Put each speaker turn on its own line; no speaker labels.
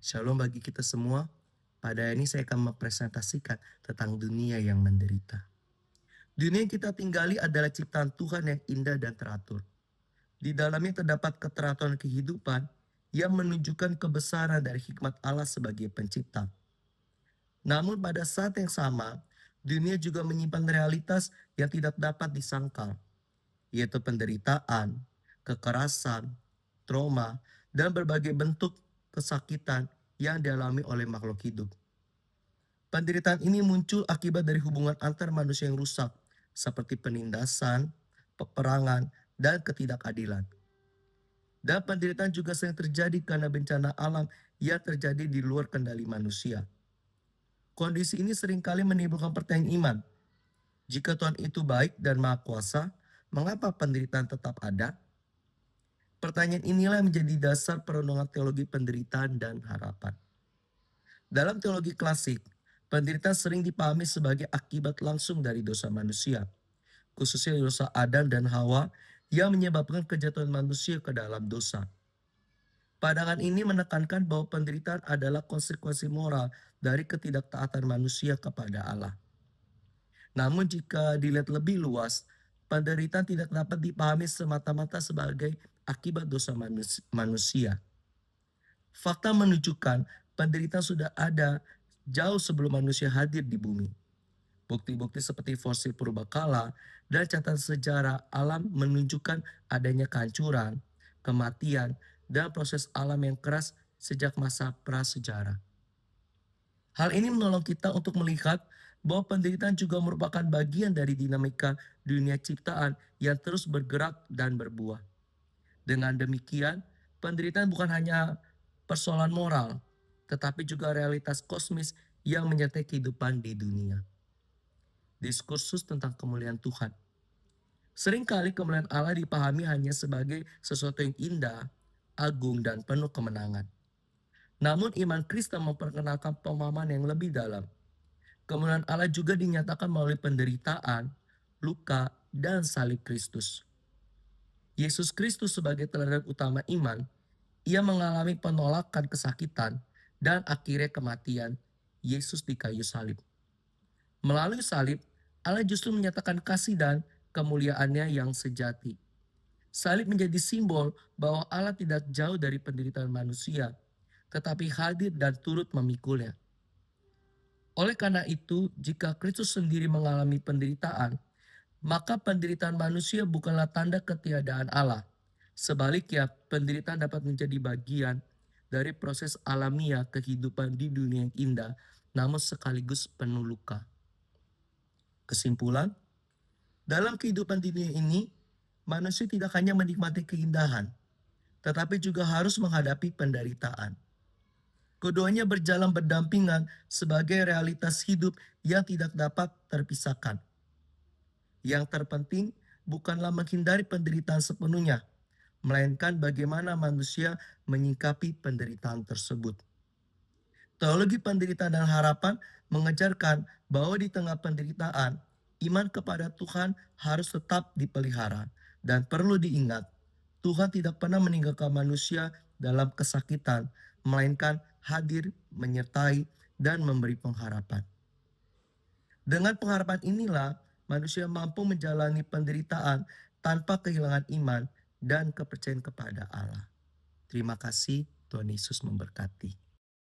Shalom bagi kita semua. Pada ini saya akan mempresentasikan tentang dunia yang menderita. Dunia yang kita tinggali adalah ciptaan Tuhan yang indah dan teratur. Di dalamnya terdapat keteraturan kehidupan yang menunjukkan kebesaran dari hikmat Allah sebagai pencipta. Namun pada saat yang sama, dunia juga menyimpan realitas yang tidak dapat disangkal, yaitu penderitaan, kekerasan, trauma, dan berbagai bentuk kesakitan yang dialami oleh makhluk hidup. Penderitaan ini muncul akibat dari hubungan antar manusia yang rusak, seperti penindasan, peperangan, dan ketidakadilan. Dan penderitaan juga sering terjadi karena bencana alam yang terjadi di luar kendali manusia. Kondisi ini seringkali menimbulkan pertanyaan iman. Jika Tuhan itu baik dan maha kuasa, mengapa penderitaan tetap ada? Pertanyaan inilah yang menjadi dasar perenungan teologi penderitaan dan harapan. Dalam teologi klasik, penderitaan sering dipahami sebagai akibat langsung dari dosa manusia, khususnya dosa Adam dan Hawa yang menyebabkan kejatuhan manusia ke dalam dosa. Pandangan ini menekankan bahwa penderitaan adalah konsekuensi moral dari ketidaktaatan manusia kepada Allah. Namun jika dilihat lebih luas, penderitaan tidak dapat dipahami semata-mata sebagai akibat dosa manusia. Fakta menunjukkan penderitaan sudah ada jauh sebelum manusia hadir di bumi. Bukti-bukti seperti fosil purbakala dan catatan sejarah alam menunjukkan adanya kehancuran, kematian, dan proses alam yang keras sejak masa prasejarah. Hal ini menolong kita untuk melihat bahwa penderitaan juga merupakan bagian dari dinamika dunia ciptaan yang terus bergerak dan berbuah. Dengan demikian, penderitaan bukan hanya persoalan moral, tetapi juga realitas kosmis yang menyertai kehidupan di dunia. Diskursus tentang kemuliaan Tuhan. Seringkali kemuliaan Allah dipahami hanya sebagai sesuatu yang indah, agung, dan penuh kemenangan. Namun iman Kristen memperkenalkan pemahaman yang lebih dalam. Kemuliaan Allah juga dinyatakan melalui penderitaan, luka, dan salib Kristus. Yesus Kristus sebagai teladan utama iman, ia mengalami penolakan, kesakitan, dan akhirnya kematian Yesus di kayu salib. Melalui salib, Allah justru menyatakan kasih dan kemuliaannya yang sejati. Salib menjadi simbol bahwa Allah tidak jauh dari penderitaan manusia, tetapi hadir dan turut memikulnya. Oleh karena itu, jika Kristus sendiri mengalami penderitaan, maka penderitaan manusia bukanlah tanda ketiadaan Allah. Sebaliknya, penderitaan dapat menjadi bagian dari proses alamiah kehidupan di dunia yang indah, namun sekaligus penuh luka. Kesimpulan, dalam kehidupan di dunia ini, manusia tidak hanya menikmati keindahan, tetapi juga harus menghadapi penderitaan. Keduanya berjalan berdampingan sebagai realitas hidup yang tidak dapat terpisahkan. Yang terpenting bukanlah menghindari penderitaan sepenuhnya, melainkan bagaimana manusia menyikapi penderitaan tersebut. Teologi penderitaan dan harapan mengajarkan bahwa di tengah penderitaan, iman kepada Tuhan harus tetap dipelihara. Dan perlu diingat, Tuhan tidak pernah meninggalkan manusia dalam kesakitan, melainkan hadir, menyertai, dan memberi pengharapan. Dengan pengharapan inilah, manusia mampu menjalani penderitaan tanpa kehilangan iman dan kepercayaan kepada Allah. Terima kasih, Tuhan Yesus memberkati.